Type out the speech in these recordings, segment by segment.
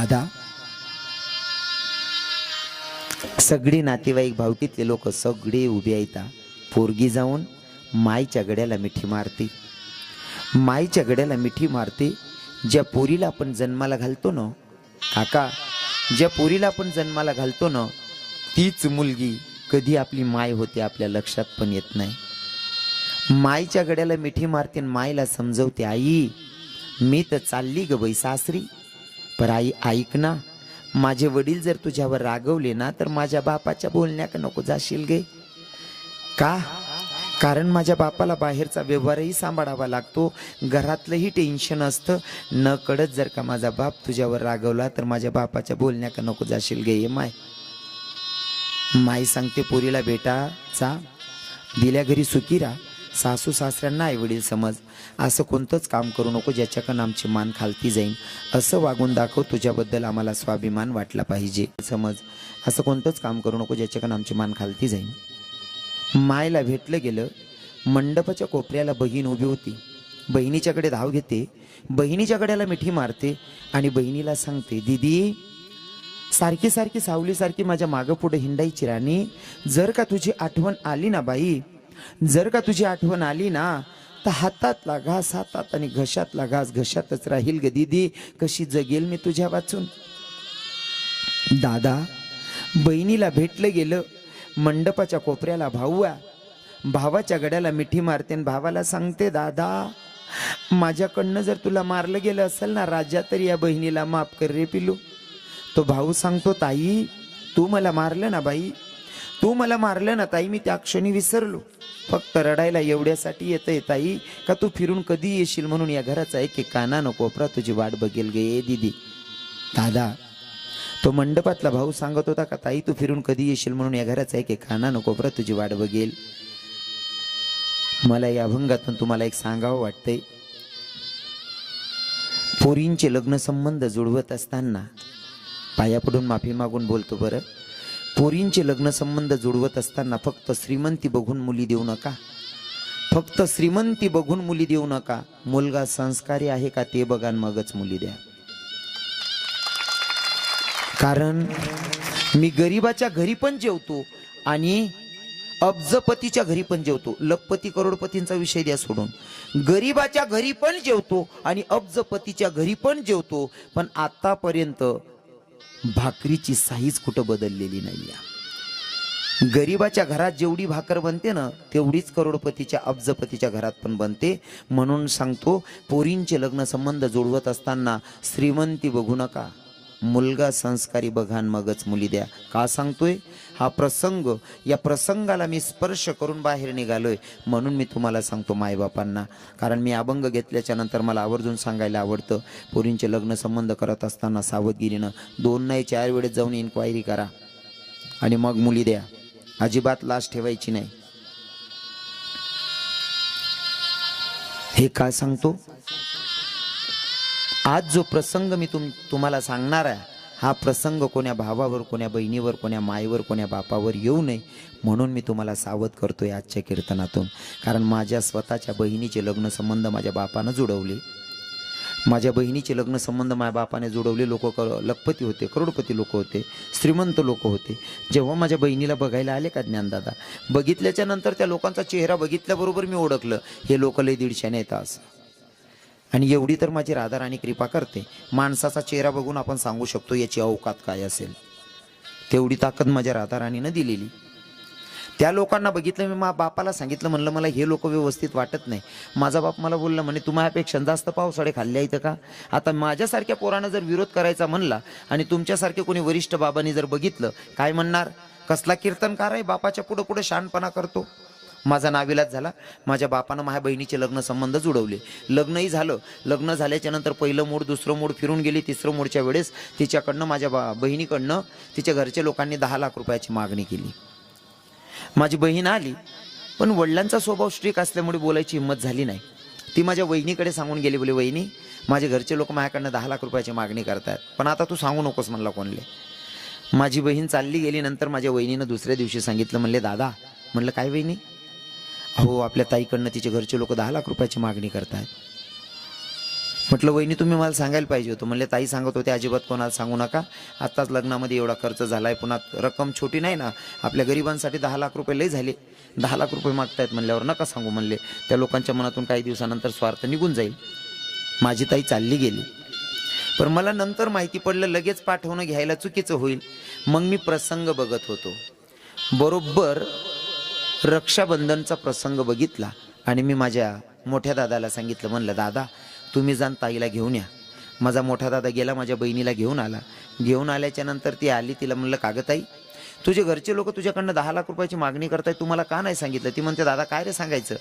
दादा, सगळे नातेवाईक भावकीतले लोक सगळे उभे आहेत. पोरगी जाऊन माईच्या गड्याला मिठी मारते. माईच्या गड्याला मिठी मारते. ज्या पोरीला आपण जन्माला घालतो ना काका, ज्या पोरीला आपण जन्माला घालतो ना, तीच मुलगी कधी आपली माय होते आपल्या लक्षात पण येत नाही. माईच्या गड्याला मिठी मारते आणि माईला समजवते, आई मी तर चालली ग बाई सासरी, पर आई ऐक ना, माझे वडील जर तुझ्यावर रागवले ना तर माझ्या बापाच्या बोलण्याक नको जाशील गे. का? कारण माझ्या बापाला बाहेरचा व्यवहारही सांभाळावा लागतो, घरातलंही टेन्शन असतं. न कळत जर का माझा बाप तुझ्यावर रागवला तर माझ्या बापाच्या बोलण्याक नको जाशील गे. ये माय. माई सांगते पोरीला, बेटा चा दिल्या घरी सुखी राहा, सासू सासऱ्यांना आई वडील समज, असं कोणतंच काम करू नको ज्याच्याकडून आमची मान खालती जाईल. असं वागून दाखव, तुझ्याबद्दल आम्हाला स्वाभिमान वाटला पाहिजे. समज, असं कोणतंच काम करू नको ज्याच्याकडून आमची मान खालती जाईल. मायला भेटलं गेलं. मंडपाच्या कोपऱ्याला बहीण उभी होती. बहिणीच्याकडे धाव घेते, बहिणीच्या गड्याला मिठी मारते आणि बहिणीला सांगते, दीदी सारखी सारखी सावलीसारखी माझ्या मागं पुढे हिंडायची राणी, जर का तुझी आठवण आली ना बाई, जर का तुझी आठवण आली ना तर हातातला घास हातात आणि घशातला घास घशातच राहील ग दीदी, कशी जगेल मी तुझ्या वाचून. दादा, बहिणीला भेटलं गेलं. मंडपाच्या कोपऱ्याला भाऊ आहे. भावाच्या गड्याला मिठी मारते आणि भावाला सांगते, दादा माझ्याकडनं जर तुला मारलं गेलं असेल ना राजा, तर या बहिणीला माफ कर रे पिलू. तो भाऊ सांगतो, ताई तू मला मारलं ना बाई, तू मला मारलं ना ताई, मी त्या क्षणी विसरलो. फक्त रडायला एवढ्यासाठी येतंय ताई का तू फिरून कधी येशील म्हणून या घराचा एक एक कानानं कोपरा तुझी वाट बघेल गे दीदी. दादा, तो मंडपातला भाऊ सांगत होता का ताई तू फिरून कधी येशील म्हणून या घराचा एक एक कानानं कोपरा तुझी वाट बघेल. मला या अभंगातून तुम्हाला एक सांगावं वाटतंय. पोरींचे लग्न संबंध जुळवत असताना, पाया पडून माफी मागून बोलतो बरं, पोरींचे लग्न संबंध जुळवत असताना फक्त श्रीमंती बघून मुली देऊ नका. फक्त श्रीमंती बघून मुली देऊ नका. मुलगा संस्कारी आहे का ते बघा मगच मुली द्या. कारण मी गरीबाच्या घरी पण जेवतो आणि अब्जपतीच्या घरी पण जेवतो. लखपती करोडपतींचा विषय द्या सोडून, गरीबाच्या घरी पण जेवतो आणि अब्जपतीच्या घरी पण जेवतो. पण आतापर्यंत भाकरीची साईज कुठं बदललेली नाही. गरीबाच्या घरात जेवढी भाकर बनते ना तेवढीच करोडपतीच्या अब्जपतीच्या घरात पण बनते. म्हणून सांगतो, पोरींचे लग्न संबंध जोडवत असताना श्रीमंती बघू नका, मुलगा संस्कारी बघा मगच मुली द्या. का सांगतोय हा प्रसंग, या प्रसंगाला मी स्पर्श करून बाहेर निघालोय म्हणून मी तुम्हाला सांगतो मायबापांना. कारण मी अभंग घेतल्याच्या नंतर मला आवर्जून सांगायला आवडतं, पोरींचे लग्न संबंध करत असताना सावधगिरीनं 2 नाही 4 वेळेस जाऊन इन्क्वायरी करा आणि मग मुली द्या. अजिबात लाज ठेवायची नाही. हे का सांगतो, आज जो प्रसंग मी तुम्हाला सांगणार आहे, हा प्रसंग कोण्या भावावर, कोण्या बहिणीवर, कोण्या मायवर, कोण्या बापावर येऊ नये म्हणून मी तुम्हाला सावध करतोय आजच्या कीर्तनातून. कारण माझ्या स्वतःच्या बहिणीचे लग्न संबंध माझ्या बापानं जुळवले. माझ्या बहिणीचे लग्न संबंध माझ्या बापाने जुळवले. लोक लखपती होते, करोडपती लोक होते, श्रीमंत लोक होते. जेव्हा माझ्या बहिणीला बघायला आले का ज्ञानदादा, बघितल्याच्या नंतर त्या लोकांचा चेहरा बघितल्याबरोबर मी ओळखलं, हे लोक लय 150 येतात असं. आणि एवढी तर माझी राधाराणी कृपा करते. माणसाचा चेहरा बघून आपण सांगू शकतो याची अवकात काय असेल. तेवढी ताकद माझ्या राधाराणीनं दिलेली. त्या लोकांना बघितलं. मी बापाला सांगितलं, म्हणलं मला हे लोक व्यवस्थित वाटत नाही. माझा बाप मला बोलला, म्हणे तुम्हापेक्षा जास्त पावसाळे खाल्ले इथं का. आता माझ्यासारख्या पोरानं जर विरोध करायचा म्हणला आणि तुमच्यासारखे कोणी वरिष्ठ बाबांनी जर बघितलं, काय म्हणणार, कसला कीर्तनकार आहे, बापाच्या पुढं पुढे शहाणपणा करतो. माझा नाविलाज झाला. माझ्या बापानं माझ्या बहिणीचे लग्न संबंध जुळवले. लग्नही झालं. लग्न झाल्याच्या नंतर पहिलं मूड, दुसरं मूड फिरून गेली. तिसरं मूडच्या वेळेस तिच्याकडनं, माझ्या बहिणीकडनं तिच्या घरच्या लोकांनी 10 लाख रुपयाची मागणी केली. माझी बहीण आली, पण वडिलांचा स्वभाव स्ट्रिक असल्यामुळे बोलायची हिंमत झाली नाही. ती माझ्या वहिनीकडे सांगून गेली, बोले वहिनी माझे घरचे लोक माझ्याकडनं 10 लाख रुपयाची मागणी करतात, पण आता तू सांगू नकोस म्हणला कोणले. माझी बहीण चालली गेली. नंतर माझ्या वहिनीनं दुसऱ्या दिवशी सांगितलं. म्हणले दादा, म्हणलं काय वहिनी, अहो आपल्या ताईकडनं तिचे घरचे लोक 10 लाख रुपयाची मागणी करतात. म्हटलं वहिनी तुम्ही मला सांगायला पाहिजे होतं. म्हणले ताई सांगत होते अजिबात कोणाला सांगू नका, आत्ताच लग्नामध्ये एवढा खर्च झाला आहे, पुन्हा रक्कम छोटी नाही ना, आपल्या गरिबांसाठी 10 लाख रुपये लय झाले, 10 लाख रुपये मागतायत म्हणल्यावर नका सांगू म्हणले, त्या लोकांच्या मनातून काही दिवसानंतर स्वार्थ निघून जाईल. माझी ताई चालली गेली. पण मला नंतर माहिती पडलं लगेच पाठवणं घ्यायला चुकीचं होईल. मग मी प्रसंग बघत होतो, बरोबर रक्षाबंधनचा प्रसंग बघितला आणि मी माझ्या मोठ्या दादाला सांगितलं, म्हणलं दादा तुम्ही जाण ताईला घेऊन या. माझा मोठा दादा गेला, माझ्या बहिणीला घेऊन आला. घेऊन आल्याच्या नंतर ती आली, तिला म्हणलं कागं ताई तुझे घरचे लोक तुझ्याकडनं 10 लाख रुपयाची मागणी करताय, तुम्हाला का नाही सांगितलं? ती म्हणते दादा काय रे सांगायचं,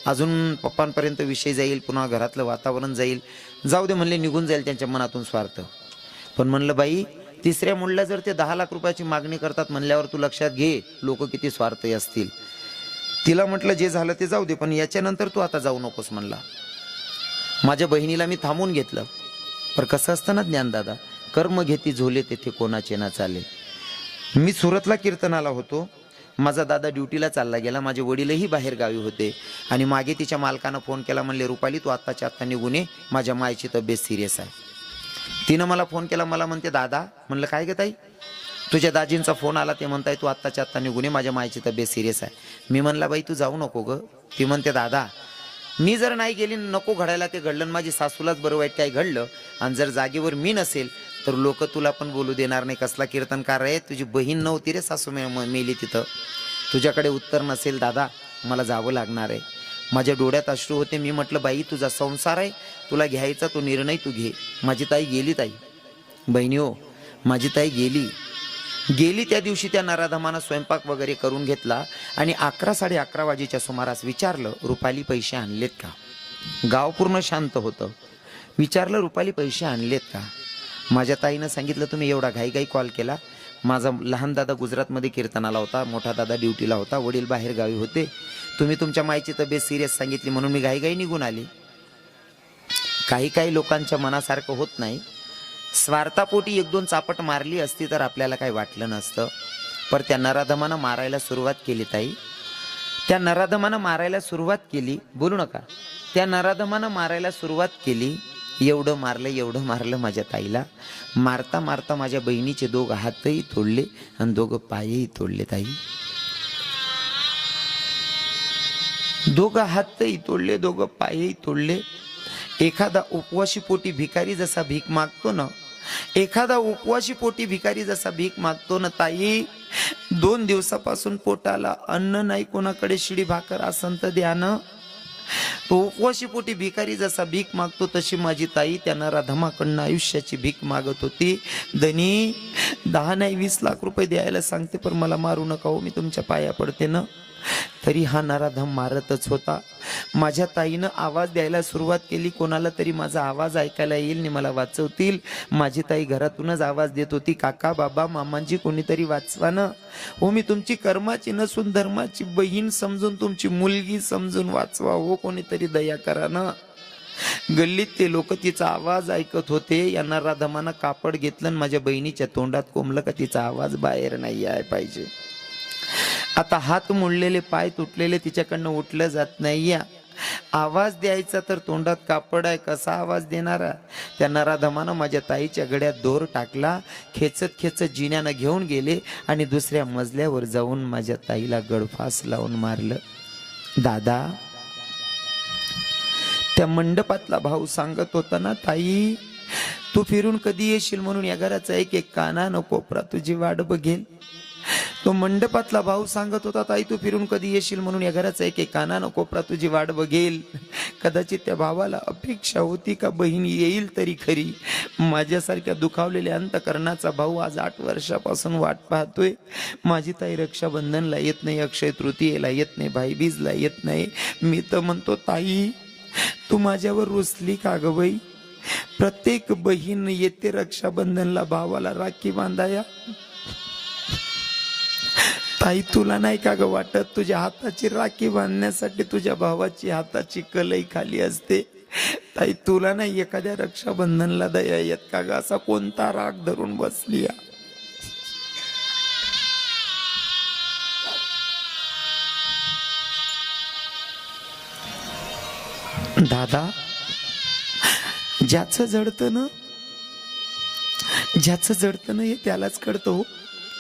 अजून पप्पांपर्यंत विषय जाईल, पुन्हा घरातलं वातावरण जाईल, जाऊ दे म्हणले, निघून जाईल त्यांच्या मनातून स्वार्थ. पण म्हणलं बाई तिसऱ्या मुलीला जर ते 10 लाख रुपयाची मागणी करतात म्हणल्यावर तू लक्षात घे लोक किती स्वार्थी असतील. तिला म्हटलं जे झालं ते जाऊ दे, पण याच्यानंतर तू आता जाऊ नकोस म्हणला. माझ्या बहिणीला मी थांबून घेतलं. पर कसं असतं ना ज्ञानदादा, कर्म घेती झोले तेथे कोणाचे ना चाले. मी सुरतला कीर्तनाला होतो, माझा दादा ड्युटीला चालला गेला, माझे वडीलही बाहेर गावी होते आणि मागे तिच्या मालकानं फोन केला, म्हणले रुपाली तू आत्ताच्या आत्ता निघून ये, माझ्या मायची तब्येत सिरियस आहे. तिनं मला फोन केला, मला म्हणते दादा, म्हणलं काय ग ताई, तुझ्या दाजींचा फोन आला, ते म्हणताय तू आत्ताच्या आत्ता निघून ये, माझ्या मायची तब्येत सिरियस आहे. मी म्हणला बाई तू जाऊ नको ग. ती म्हणते दादा मी जर नाही गेली, नको घडायला ते घडलं, माझी सासूलाच बरं वाईट काय घडलं, आणि जर जागेवर मी नसेल तर लोक तुला पण बोलू देणार नाही, कसला कीर्तनकार आहे, तुझी बहीण नव्हती रे सासू मेली तिथं, तुझ्याकडे उत्तर नसेल दादा, मला जावं लागणार आहे. माझ्या डोळ्यात अश्रू होते. मी म्हटलं बाई तुझा संसार आहे, तुला घ्यायचा तो निर्णय तू घे. माझी ताई गेली. ताई बहिणी हो, माझी ताई गेली त्या दिवशी त्या नराधमानं स्वयंपाक वगैरे करून घेतला आणि 11-11:30 वाजेच्या सुमारास विचारलं रुपाली पैसे आणलेत का. गाव पूर्ण शांत होतं. विचारलं रुपाली पैसे आणलेत का. माझ्या ताईनं सांगितलं तुम्ही एवढा घाईघाई कॉल केला, माझा लहान दादा गुजरातमध्ये कीर्तनाला होता, मोठा दादा ड्युटीला होता, वडील बाहेर गावी होते, तुम्ही तुमच्या मायची तब्येत सिरियस सांगितली म्हणून मी घाईघाई निघून आली. काही लोकांच्या मनासारखं होत नाही. स्वार्थापोटी 1-2 चापट मारली असती तर आपल्याला काही वाटलं नसतं. पर त्या नराधमानं मारायला सुरुवात केली. ताई त्या नराधमानं मारायला सुरुवात केली, बोलू नका, त्या नराधमानं मारायला सुरुवात केली. एवढं मारलं माझ्या ताईला. मारता मारता माझ्या बहिणीचे 2 हातही तोडले आणि 2 पायही तोडले. ताई 2 हातही तोडले, 2 पायही तोडले. एखादा उपवाशी पोटी भिकारी जसा भीक मागतो ना, एखादा उपवाशी पोटी भिकारी जसा भीक मागतो ना ताई, 2 दिवसापासून पोटाला अन्न नाही, कोणाकडे शिडी भाकर असन तर द्या ना. तो उपवाशी पोटी भिकारी जसा भीक मागतो तशी माझी ताई त्या नराधमाकडनं आयुष्याची भीक मागत होती. धनी 10 नाही 20 लाख रुपये द्यायला सांगते, पण मला मारू नका हो, मी तुमच्या पाया पडते ना. तरी हा नराधम मारतच होता. माझ्या ताईनं आवाज द्यायला सुरुवात केली, कोणाला तरी माझा आवाज ऐकायला येईल आणि मला वाचवतील. माझी ताई घरातूनच आवाज देत होती, काका बाबा मामांजी कोणीतरी वाचवा ना हो, मी तुमची कर्माची नसून धर्माची बहीण समजून, तुमची मुलगी समजून वाचवा हो, कोणीतरी दया करा ना. गल्लीत ते लोक तिचा आवाज ऐकत होते. या नराधमानं कापड घेतलं आणि माझ्या बहिणीच्या तोंडात कोंबलं का तिचा आवाज बाहेर नाही याय पाहिजे. आता हात मोडलेले, पाय तुटलेले, तिच्याकडनं उठलं जात नाही. या आवाज द्यायचा तर तोंडात कापड आहे, कसा आवाज देणारा. त्या नराधमानं माझ्या ताईच्या गळ्यात दोर टाकला, खेचत खेचत जिन्यानं घेऊन गेले आणि दुसऱ्या मजल्यावर जाऊन माझ्या ताईला गळफास लावून मारलं. दादा त्या मंडपातला भाऊ सांगत होता ना, ताई तू फिरून कधी येशील म्हणून या घराचा एक काना कोपरा तुझी वाट बघेल. तो मंडपातला भाऊ सांगत होता, ताई तू फिरून कधी येशील म्हणून या घराचा एक काना कोपरा तुझी वाट बघेल. कदाचित त्या भावाला अपेक्षा होती का बहीण येईल तरी खरी. माझ्यासारख्या दुखावलेल्या अंतकरणाचा भाऊ आज 8 वर्षापासून वाट पाहतोय. माझी ताई रक्षाबंधनला येत नाही, अक्षय तृतीयेला येत नाही, भाईबीजला येत नाही. मी तर म्हणतो ताई तू माझ्यावर रुसली का ग बाई. प्रत्येक बहीण येते रक्षाबंधनला भावाला राखी बांधाया. ताई तुला नाही का ग वाटत, तुझ्या हाताची राखी बांधण्यासाठी तुझ्या भावाची हाताची कलई खाली असते. ताई तुला नाही एखाद्या रक्षाबंधनला दया येत का ग. असा कोणता राग धरून बसली. दादा ज्याचं जडतं ना, ज्याचं जडतं ना हे त्यालाच कळतं हो,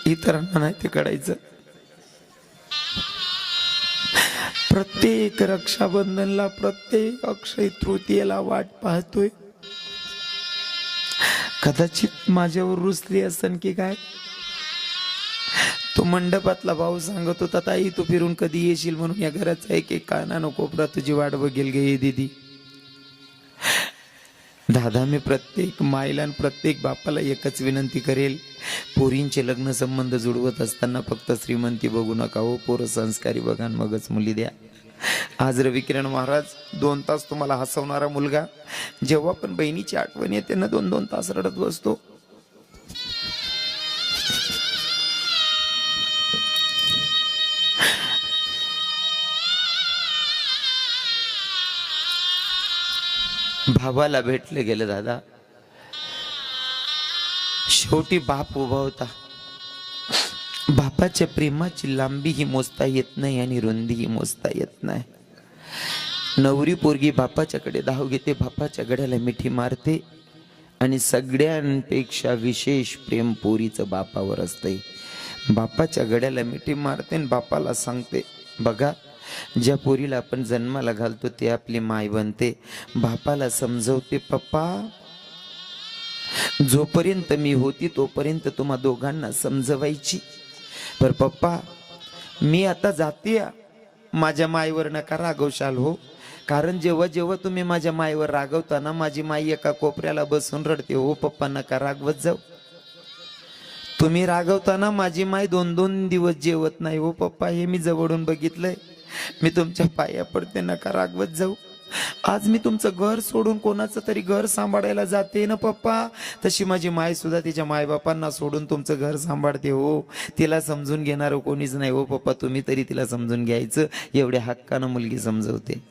इतरांना नाही ते कळायचं. प्रत्येक रक्षाबंधनला, प्रत्येक अक्षय तृतीयेला वाट पाहतोय. कदाचित माझ्यावर रुसली असन की काय. तो मंडपातला भाऊ सांगत होता, ताई तू फिरून कधी येशील म्हणून या घराचा एक एक कानानं कोपरा तुझी वाट बघेल गे दीदी. दादा, मी प्रत्येक माईला आणि प्रत्येक बापाला एकच विनंती करेल, पोरींचे लग्न संबंध जुळवत असताना फक्त श्रीमंती बघू नका हो, पोरं संस्कारी बघा मगच मुली द्या. आज रविकिरण महाराज 2 तास तुम्हाला हसवणारा मुलगा, जेव्हा पण बहिणीची आठवण येते ना 2-2 तास रडत बसतो. भावाला भेटले गेले दादा, शेवटी बाप उभा होता. बापाच्या प्रेमाची लांबी ही मोजता येत नाही आणि रुंदी ही मोजता येत नाही. नवरी पोरगी बापाच्याकडे धाव घेते, बापाच्या गड्याला मिठी मारते आणि सगळ्यांपेक्षा विशेष प्रेम पोरीचं बापावर असते. बापाच्या गड्याला मिठी मारते आणि बापाला सांगते, बघा ज्या पोरीला आपण जन्माला घालतो ते आपली माय बनते. बापाला समजवते, पप्पा जोपर्यंत मी होती तोपर्यंत तुम्हा दोघांना समजवायची, पर पप्पा मी आता जाते, माझ्या माईवर नका रागवशाल हो, कारण जेव्हा जेव्हा तुम्ही माझ्या माईवर रागवताना माझी माई एका कोपऱ्याला बसून रडते. हो पप्पा नका रागवत जाऊ, तुम्ही रागवताना माझी माई 2-2 दिवस जेवत नाही. हो पप्पा हे मी जवळून बघितलंय, मी तुमच्या पाया पडते, नका रागवत जाऊ. आज मी तुमचं घर सोडून कोणाचं तरी घर सांभाळायला जाते ना पप्पा, तशी माझी माय सुद्धा तिच्या मायबापांना सोडून तुमचं घर सांभाळते. हो तिला समजून घेणार कोणीच नाही. हो पप्पा तुम्ही तरी तिला समजून घ्यायचं. एवढ्या हक्कानं मुलगी समजवते.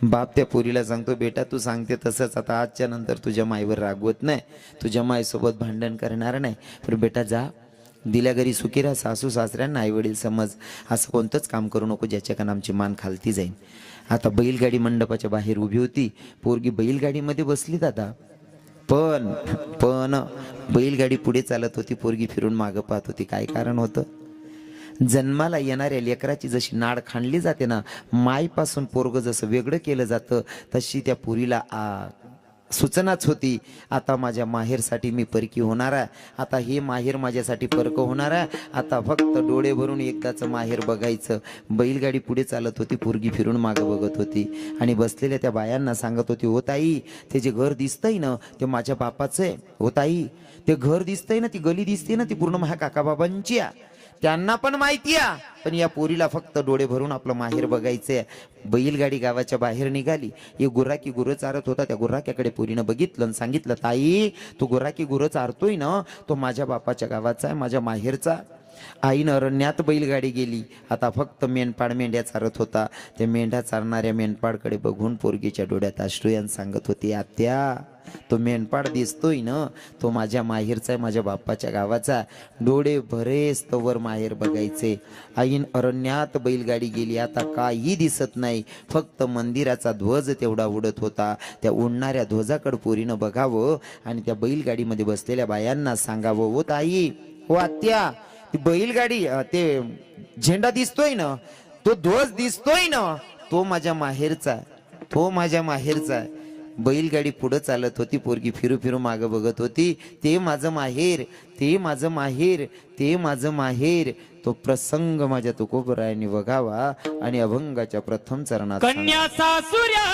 बाप त्या पोरीला सांगतो, बेटा तू सांगते तसंच, आता आजच्या नंतर तुझ्या माईवर रागवत नाही, तुझ्या माईसोबत भांडण करणार नाही. पण बेटा जा, दिल्या घरी सुखी राहा, सासू सासऱ्यांना आई वडील समज, असं कोणतंच काम करू नको ज्याच्याकडे आमची मान खालती जाईल. आता बैलगाडी मंडपाच्या बाहेर उभी होती, पोरगी बैलगाडीमध्ये बसली दादा, पण बैलगाडी पुढे चालत होती, पोरगी फिरून मागं पाहत होती. काय कारण होतं? जन्माला येणाऱ्या लेकराची जशी नाड खांडली जाते ना, माईपासून पोरगं जसं वेगळं केलं जातं, तशी त्या पोरीला सूचनाच होती, आता माझ्या माहेरसाठी मी परकी होणार आहे, आता हे माहेर माझ्यासाठी परक होणार आहे, आता फक्त डोळे भरून एकदाचं माहेर बघायचं. बैलगाडी पुढे चालत होती, पोरगी फिरून मागं बघत होती आणि बसलेल्या त्या बायांना सांगत होती, हो ताई ते जे घर दिसतंय ना ते माझ्या बापाचं आहे. हो ताई ते घर दिसतंय ना, ती गली दिसते ना, ती पूर्ण माझ्या काकाबाबांची आहे, त्यांना पण माहिती आहे, पण या पोरीला फक्त डोळे भरून आपलं माहेर बघायचंय. बैलगाडी गावाच्या बाहेर निघाली, एक गुर्राकी गुरं चारत होता, त्या गुर्राक्याकडे पोरीनं बघितलं आणि सांगितलं, ताई तो गुर्राकी गुरं चारतोय ना, तो माझ्या बापाच्या गावाचा आहे, माझ्या माहेरचा. आईनं अरण्यात बैलगाडी गेली, आता फक्त मेंढपाळ मेंढ्या चारत होता. त्या मेंढ्या चारणाऱ्या मेंढपाळकडे बघून पोरगीच्या डोळ्यात अश्रू यान सांगत होती, आत्या तो मेंढपाळ दिसतोय ना, तो माझ्या माहेरचा आहे, माझ्या बापाच्या गावाचा. डोळे भरेस तोवर माहेर बघायचे. आईन अरण्यात बैलगाडी गेली, आता काही दिसत नाही, फक्त मंदिराचा ध्वज तेवढा उडत होता. त्या उडणाऱ्या ध्वजाकडे पोरीनं बघावं आणि त्या बैलगाडीमध्ये बसलेल्या बायांना सांगावं, ओ ताई, ओ आत्या, ती बैलगाडी, ते झेंडा दिसतोय ना, तो ध्वज दिसतोय ना, तो माझ्या माहेरचा, तो माझ्या माहेरचा आहे. बैलगाडी पुढे चालत होती, पोरगी फिरू फिरू मागं बघत होती, ते माझं माहेर, ते माझं माहेर, ते माझं माहेर. तो प्रसंग माझ्या तुकोबरायांनी बघावा आणि अभंगाच्या प्रथम चरणात कन्या सासुर्या